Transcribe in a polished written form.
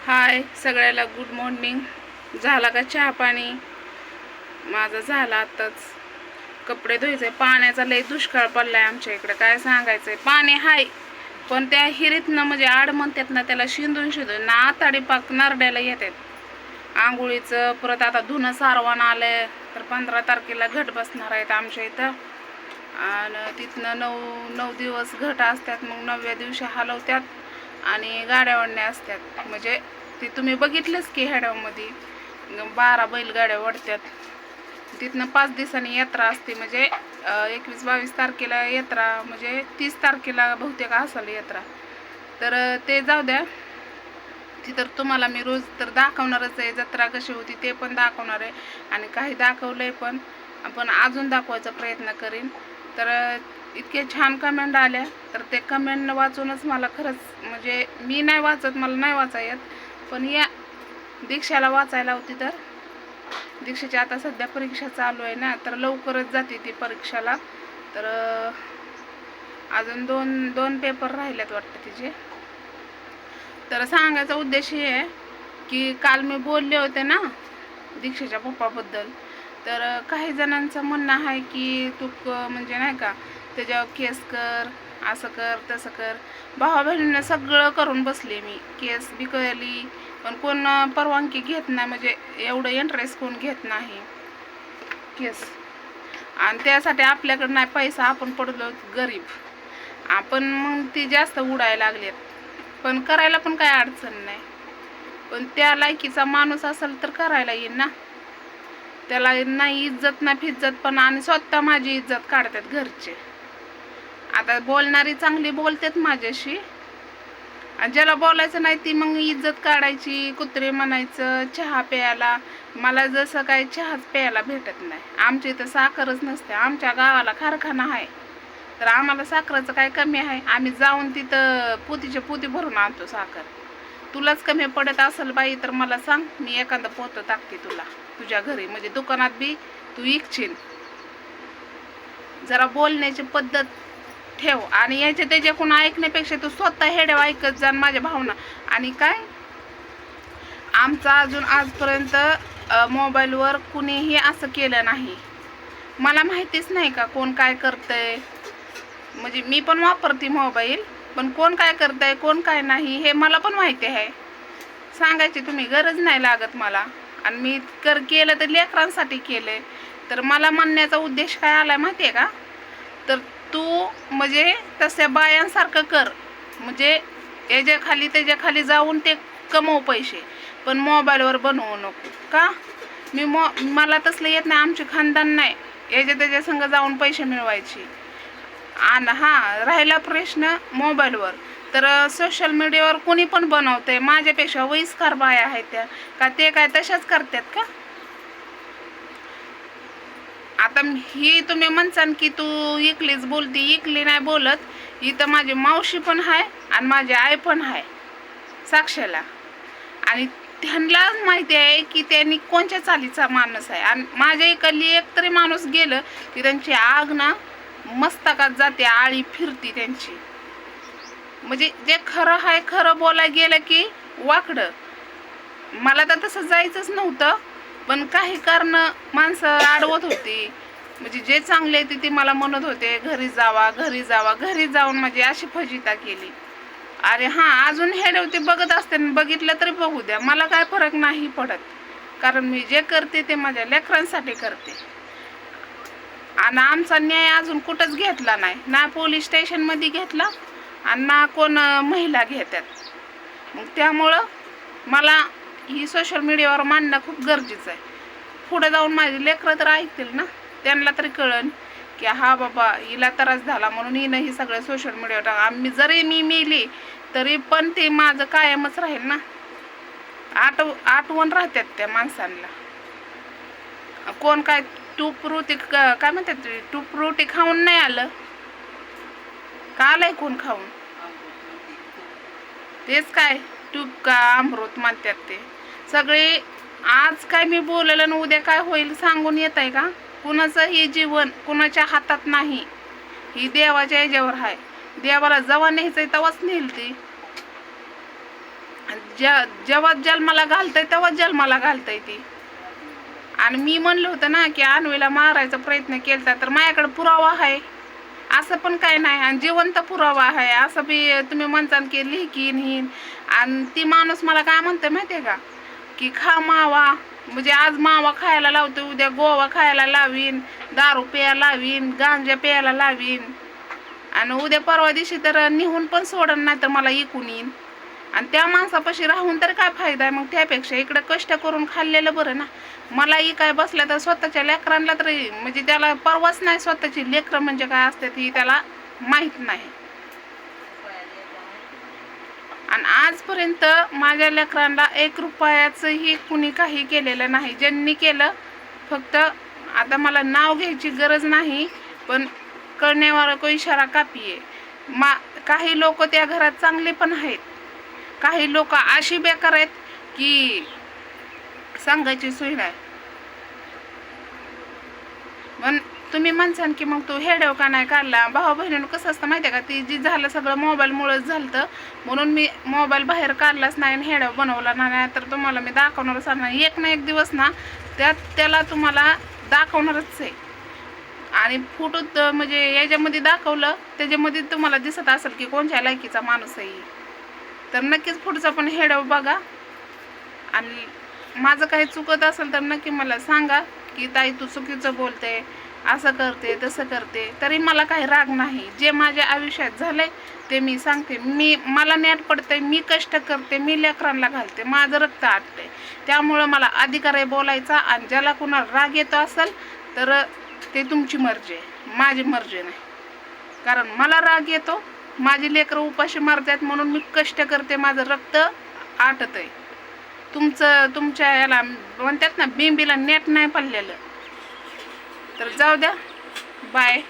हाय सगळ्याला good morning. झाला का चहा पाणी? माझा झाला आताच. कपडे धुवायचे. पाण्याचा लय दुष्काळ पडलाय आमच्या इकडे, काय सांगायचंय. पाणी हाय पण त्या हिरीतनं म्हणजे आड म्हणतात ना, त्याला शिंदून शिंदून ना आताडी पाक नरड्याला येतात आंघोळीचं. परत आता धुणं सारवण आलंय तर 15 तारखेला घट बसणार आहेत आमच्या इथं. आणि तिथनं 9 दिवस घट असतात. मग 9व्या दिवशी हलवतात आणि गाड्या असतात. म्हणजे ती तुम्ही बघितलंच की हेड्यामध्ये 12 बैलगाड्या ओढतात. तिथनं 5 दिवसांनी यात्रा असते. म्हणजे 21-22 तारखेला यात्रा, म्हणजे 30 तारखेला बहुतेक असेल यात्रा. तर ते जाऊ द्या. ती तर तुम्हाला मी रोज तर दाखवणारच आहे. जत्रा कशी होती ते पण दाखवणार आहे आणि काही दाखवलंय पण अजून दाखवायचा प्रयत्न करीन. तर इतके छान कमेंट आल्या तर ते कमेंट वाचूनच मला खरंच, म्हणजे मी नाही वाचत, मला नाही वाचा येत, पण या दीक्षाला वाचायला होती. तर दीक्षेची आता सध्या परीक्षा चालू आहे ना, तर लवकरच जाते ती परीक्षाला. तर अजून दोन पेपर राहिलेत वाटतं तिचे. तर सांगायचा उद्देश हे आहे की काल मी बोलले होते ना दीक्षेच्या पप्पाबद्दल. तर काही जणांचं म्हणणं आहे की तू म्हणजे नाही का त्याच्यावर केस कर, असं कर तसं कर. भावा बहिणींना सगळं करून बसले मी, केस बी केली, पण कोण परवानगी घेत नाही. म्हणजे एवढं इंटरेस्ट कोण घेत नाही केस. आणि त्यासाठी आपल्याकडे नाही पैसा, आपण पडलो गरीब. आपण मग ती जास्त उडायला लागलेत. पण करायला पण काय अडचण नाही. पण त्या लायकीचा माणूस असेल तर करायला येईल ना. त्याला नाही इज्जत ना फिज्जत पण, आणि स्वतः माझी इज्जत काढतात घरचे. आता बोलणारी चांगली बोलतात माझ्याशी, आणि ज्याला बोलायचं नाही ती मग इज्जत काढायची, कुत्रे म्हणायचं. चहा प्यायला मला जसं काय चहाच प्यायला भेटत नाही. आमच्या इथं साखरच नसते. आमच्या गावाला कारखाना आहे तर आम्हाला साखरेचं काय कमी आहे? आम्ही जाऊन तिथं पोतीचे पोती भरून आणतो साखर. तुलाच कमी पडत असेल बाई तर मला सांग, मी एखादं पोतं टाकते तुला तुझ्या घरी, म्हणजे दुकानात बी तू इकशील. जरा बोलण्याची पद्धत ठेव. आणि याच्या त्याच्याकडून ऐकण्यापेक्षा तू स्वतः हेड्या ऐकत जा माझ्या भावना. आणि काय, आमचा अजून आजपर्यंत मोबाईलवर कुणीही असं केलं नाही. मला माहितीच नाही का कोण काय करतंय. म्हणजे मी पण वापरते मोबाईल, पण कोण काय करतंय कोण काय नाही हे मला पण माहिती आहे. सांगायची तुम्ही गरज नाही लागत मला. आणि मी केलं तर लेकरांसाठी केलंय. तर मला म्हणण्याचा उद्देश काय आलाय माहिती आहे का? तर तू म्हणजे तशा बायांसारखं कर, म्हणजे याच्या खाली त्याच्या खाली जाऊन ते कमव पैसे, पण मोबाईलवर बनवू नको. का? मला तसलं येत नाही. आमचे खानदान नाही याच्या त्याच्या संग जाऊन पैसे मिळवायचे. आणि हा राहिला प्रश्न मोबाईलवर, तर सोशल मीडियावर कोणी पण बनवतंय. माझ्यापेक्षा वयस्कर बाया आहेत त्या का ते काय तशाच करतात का? आता ही तुम्ही म्हणसान की तू इकलीच बोलती, इकली नाही बोलत. इथं माझी मावशी पण आहे आणि माझी आई पण आहे साक्षीला, आणि त्यांना माहिती आहे की त्यांनी कोणत्या चालीचा माणूस आहे. आणि माझ्या इकडली एक तरी माणूस गेलं की त्यांची आग ना मस्तकात जाते, आळी फिरती त्यांची. म्हणजे जे खरं आहे खरं बोलायला गेलं की वाकडं. मला तर तसं जायचंच नव्हतं, पण काही कारण माणसं अडवत होती. म्हणजे जे चांगले ते मला म्हणत होते घरी जावा घरी जावा. घरी जाऊन माझी अशी फजिता केली. अरे हां, अजून हेडवते बघत असते, बघितलं तरी बघू द्या, मला काय फरक नाही पडत. कारण मी जे करते ते माझ्या लेकरांसाठी करते. आणि आमचा न्याय अजून कुठंच घेतला नाही, ना पोलीस स्टेशनमध्ये घेतला आणि ना कोण महिला घेतात. मग त्यामुळं मला ही सोशल मीडियावर मांडणं खूप गरजेचं आहे. पुढे जाऊन माझे लेकरं तर ऐकतील ना, त्यांना तरी कळन की हा बाबा हिला त्रास झाला म्हणून हिनं ही सगळं सोशल मीडियावर टाका. जरी मी मेली तरी पण ते माझं कायमच राहील ना. आठवण राहतात त्या माणसांना. कोण काय तूप रोटी काय म्हणतात, तूप रोटी खाऊन नाही आलं का? आलंय कोण खाऊन? तेच काय तूप का अमृत म्हणतात ते सगळे. आज काय मी बोललं आणि उद्या काय होईल सांगून येत आहे का? कुणाचं हे जीवन कुणाच्या हातात नाही. ही देवाच्या याच्यावर आहे. देवाला जेव्हा न्यायचंय तेव्हाच नेल ती. जेव्हा जन्माला घालतंय तेव्हा जन्माला घालतंय ती. आणि मी म्हणलं होतं ना की अन्वीला मारायचा प्रयत्न केला, तर माझ्याकडे पुरावा आहे असं पण काय नाही, आणि जिवंत पुरावा आहे असं बी तुम्ही म्हणता की लिहिकीन हिन. आणि ती माणूस मला काय म्हणते माहिती आहे का, की खा मावा, म्हणजे आज मावा खायला लावतो, उद्या गोवा खायला लावीन, दारू प्यायला लावीन, गांजा प्यायला लावीन, आणि उद्या परवा दिवशी तर निहून पण सोडन, नाही तर मला इकून येईन. आणि त्या माणसापाशी राहून तर काय फायदा आहे मग, त्यापेक्षा इकडं कष्ट करून खाल्लेलं बरं ना. मलाही काय बसलं तर स्वतःच्या लेकरांना तरी, म्हणजे त्याला परवाच नाही स्वतःची लेकरं म्हणजे काय असते ती त्याला माहीत नाही. आणि आजपर्यंत माझ्या लेकरांना 1 रुपयाचंही कुणी काही केलेलं नाही. ज्यांनी केलं फक्त, आता मला नाव घ्यायची गरज नाही, पण करण्यावाला को इशारा काफी आहे. काही लोक त्या घरात चांगले पण आहेत, काही लोक अशी बेकार आहेत की सांगायची सोय नाही. पण तुम्ही म्हणसान की मग तू हेडव का नाही काढला. भाऊ बहिणीनं कसं असतं माहिती आहे का, ती जी झालं सगळं मोबाईलमुळेच झालं, म्हणून मी मोबाईल बाहेर काढलाच नाही आणि हेडव बनवला नाही. तर तुम्हाला मी दाखवणारच नाही, एक ना एक दिवस ना त्याला तुम्हाला दाखवणारच आहे. आणि फोटोत म्हणजे याच्यामध्ये दाखवलं त्याच्यामध्ये तुम्हाला दिसत असेल की कोणत्या लायकीचा माणूस आहे, तर नक्कीच पुढचा पण हेडव बघा. आणि माझं काही चुकत असेल तर नक्की मला सांगा की ताई तू चुकीचं बोलते, असं करते तसं करते. तरी मला काही राग नाही, जे माझ्या आयुष्यात झालंय ते मी सांगते. मला नेट पडतंय, मी कष्ट करते, मी लेकरांना घालते, माझं रक्त आटते, त्यामुळं मला अधिकार आहे बोलायचा. आणि ज्याला कुणाला राग येतो असेल तर ते तुमची मर्जी आहे, माझी मर्जी नाही. कारण मला राग येतो, माझी लेकरं उपाशी मारतात म्हणून मी कष्ट करते, माझं रक्त आटत आहे. तुमच्या याला म्हणतात ना बिंबीला नेट नाही पडलेलं. तर जाऊ द्या, बाय.